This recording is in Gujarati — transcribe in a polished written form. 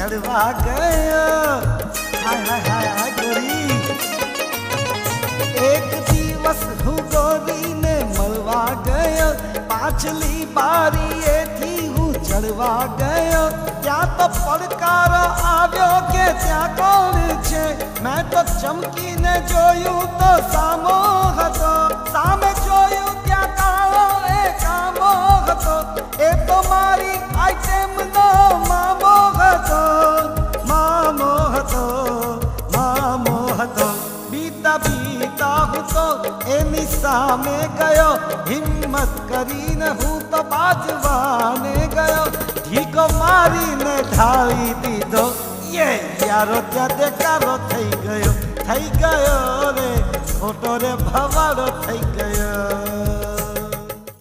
ચડવા ગયો હાય હાય હાય હાય ગોરી એક દિવસ હું ગોરીને મળવા ગયો પાછલી બારીએથી હું ચડવા ગયો ત્યાં તો પડકારો આવ્યો કે ત્યાં કોણ છે મેં તો ચમકીને જોયું તો સામો હતો સામે જોયું ત્યાં કાળો એ કામો હતો એ તો મારી આઈટમનો મામો હતો મામો હતો મામો હતો બીતા બીતા હું તો એની સામે ગયો હિંમત કરીને હું તો બાજવાને ગયો ઢીકો મારીને ઢાળી દીધો યે યારો ત્યાં દેખારો થઈ ગયો રે ખોટો રે ભવાડો થઈ ગયો